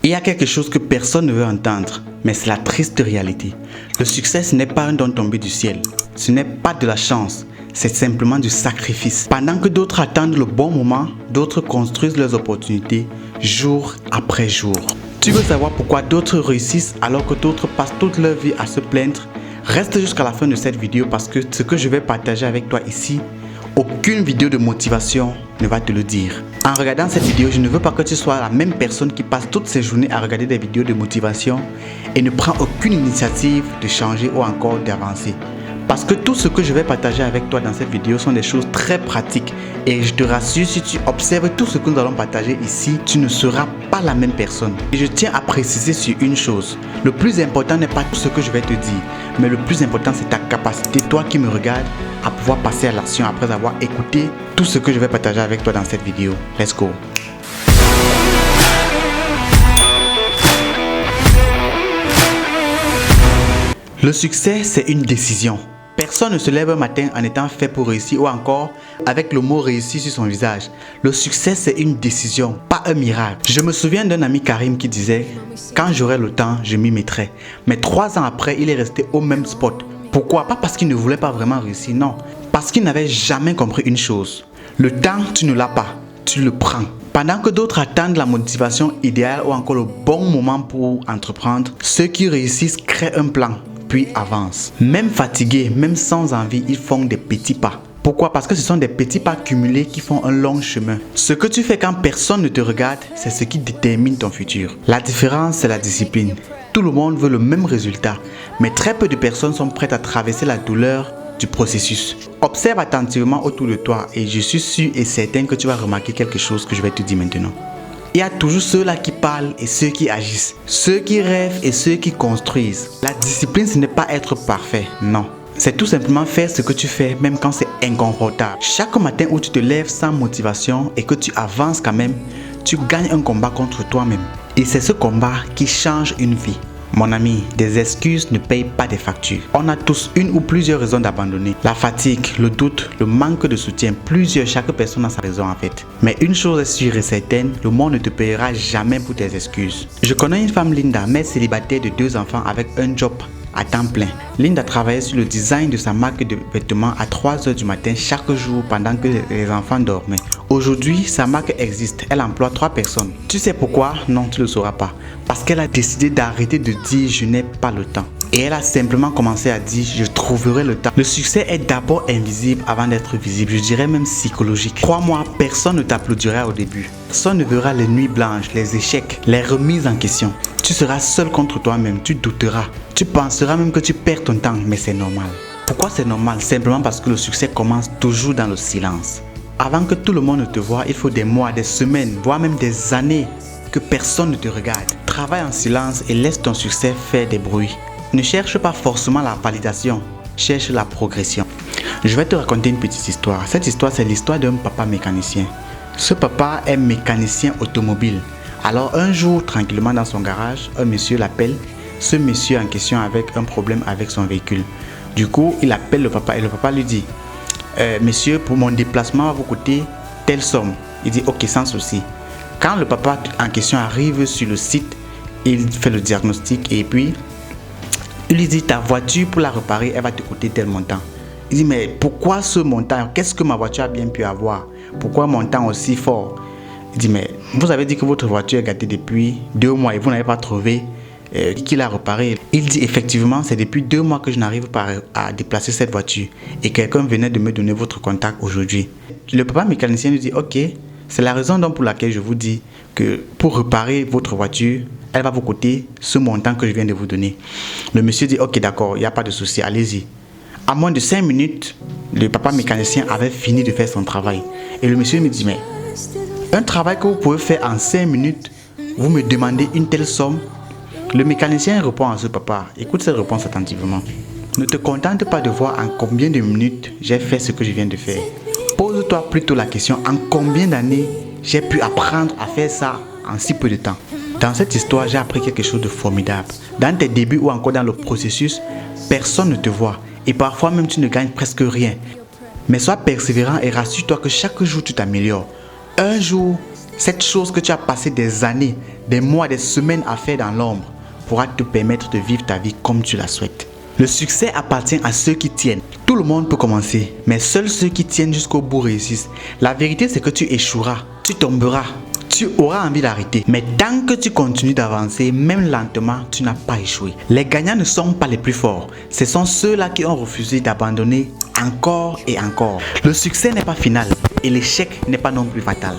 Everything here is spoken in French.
Il y a quelque chose que personne ne veut entendre, mais c'est la triste réalité. Le succès, ce n'est pas un don tombé du ciel. Ce n'est pas de la chance, c'est simplement du sacrifice. Pendant que d'autres attendent le bon moment, d'autres construisent leurs opportunités jour après jour. Tu veux savoir pourquoi d'autres réussissent alors que d'autres passent toute leur vie à se plaindre? Reste jusqu'à la fin de cette vidéo parce que ce que je vais partager avec toi ici, aucune vidéo de motivation ne va te le dire. En regardant cette vidéo, je ne veux pas que tu sois la même personne qui passe toutes ses journées à regarder des vidéos de motivation et ne prend aucune initiative de changer ou encore d'avancer. Parce que tout ce que je vais partager avec toi dans cette vidéo sont des choses très pratiques. Et je te rassure, si tu observes tout ce que nous allons partager ici, tu ne seras pas la même personne. Et je tiens à préciser sur une chose. Le plus important n'est pas tout ce que je vais te dire. Mais le plus important, c'est ta capacité, toi qui me regardes, à pouvoir passer à l'action après avoir écouté tout ce que je vais partager avec toi dans cette vidéo. Let's go! Le succès, c'est une décision. Personne ne se lève un matin en étant fait pour réussir ou encore avec le mot réussir sur son visage. Le succès, c'est une décision, pas un miracle. Je me souviens d'un ami Karim qui disait « Quand j'aurai le temps, je m'y mettrai ». Mais 3 ans après, il est resté au même spot. Pourquoi? Pas parce qu'il ne voulait pas vraiment réussir, non. Parce qu'il n'avait jamais compris une chose. Le temps, tu ne l'as pas, tu le prends. Pendant que d'autres attendent la motivation idéale ou encore le bon moment pour entreprendre, ceux qui réussissent créent un plan. Puis avance. Même fatigués, même sans envie, ils font des petits pas. Pourquoi? Parce que ce sont des petits pas cumulés qui font un long chemin. Ce que tu fais quand personne ne te regarde, c'est ce qui détermine ton futur. La différence, c'est la discipline. Tout le monde veut le même résultat, mais très peu de personnes sont prêtes à traverser la douleur du processus. Observe attentivement autour de toi et je suis sûr et certain que tu vas remarquer quelque chose que je vais te dire maintenant. Il y a toujours ceux-là qui parlent et ceux qui agissent, ceux qui rêvent et ceux qui construisent. La discipline, ce n'est pas être parfait, non. C'est tout simplement faire ce que tu fais même quand c'est inconfortable. Chaque matin où tu te lèves sans motivation et que tu avances quand même, tu gagnes un combat contre toi-même. Et c'est ce combat qui change une vie. Mon ami, des excuses ne payent pas des factures. On a tous une ou plusieurs raisons d'abandonner. La fatigue, le doute, le manque de soutien, chaque personne a sa raison en fait. Mais une chose est sûre et certaine, le monde ne te payera jamais pour tes excuses. Je connais une femme Linda, mère célibataire de 2 enfants avec un job à temps plein. Linda travaillait sur le design de sa marque de vêtements à 3 h du matin chaque jour pendant que les enfants dormaient. Aujourd'hui, sa marque existe. Elle emploie 3 personnes. Tu sais pourquoi? Non, tu ne le sauras pas. Parce qu'elle a décidé d'arrêter de dire « je n'ai pas le temps ». Et elle a simplement commencé à dire « je trouverai le temps ». Le succès est d'abord invisible avant d'être visible. Je dirais même psychologique. Crois-moi, personne ne t'applaudira au début. Personne ne verra les nuits blanches, les échecs, les remises en question. Tu seras seul contre toi-même, tu douteras. Tu penseras même que tu perds ton temps, mais c'est normal. Pourquoi c'est normal? Simplement parce que le succès commence toujours dans le silence. Avant que tout le monde ne te voie, il faut des mois, des semaines, voire même des années que personne ne te regarde. Travaille en silence et laisse ton succès faire des bruits. Ne cherche pas forcément la validation, cherche la progression. Je vais te raconter une petite histoire. Cette histoire, c'est l'histoire d'un papa mécanicien. Ce papa est mécanicien automobile. Alors un jour, tranquillement dans son garage, un monsieur l'appelle. Ce monsieur en question avait un problème avec son véhicule. Du coup, il appelle le papa et le papa lui dit monsieur, pour mon déplacement va vous coûter telle somme. Il dit ok, sans souci. Quand le papa en question arrive sur le site, il fait le diagnostic et puis il lui dit ta voiture pour la réparer, elle va te coûter tel montant. Il dit mais pourquoi ce montant? Qu'est-ce que ma voiture a bien pu avoir? Pourquoi un montant aussi fort? Il dit mais vous avez dit que votre voiture est gâtée depuis 2 mois et vous n'avez pas trouvé qui l'a réparé. Il dit effectivement c'est depuis 2 mois que je n'arrive pas à déplacer cette voiture et quelqu'un venait de me donner votre contact aujourd'hui. Le papa mécanicien lui dit ok, c'est la raison donc pour laquelle je vous dis que pour réparer votre voiture, elle va vous coûter ce montant que je viens de vous donner. Le monsieur dit ok d'accord, il n'y a pas de souci, allez-y. À moins de 5 minutes, le papa mécanicien avait fini de faire son travail. Et le monsieur me dit mais un travail que vous pouvez faire en 5 minutes, vous me demandez une telle somme? Le mécanicien répond à ce papa, écoute cette réponse attentivement. Ne te contente pas de voir en combien de minutes j'ai fait ce que je viens de faire. Pose-toi plutôt la question, en combien d'années j'ai pu apprendre à faire ça en si peu de temps. Dans cette histoire, j'ai appris quelque chose de formidable. Dans tes débuts ou encore dans le processus, personne ne te voit et parfois même tu ne gagnes presque rien. Mais sois persévérant et rassure-toi que chaque jour tu t'améliores. Un jour, Cette chose que tu as passé des années, des mois, des semaines à faire dans l'ombre pourra te permettre de vivre ta vie comme tu la souhaites. Le succès appartient à ceux qui tiennent. Tout le monde peut commencer, mais seuls ceux qui tiennent jusqu'au bout réussissent. La vérité, c'est que tu échoueras, tu tomberas, tu auras envie d'arrêter. Mais tant que tu continues d'avancer, même lentement, tu n'as pas échoué. Les gagnants ne sont pas les plus forts. Ce sont ceux-là qui ont refusé d'abandonner encore et encore. Le succès n'est pas final et l'échec n'est pas non plus fatal.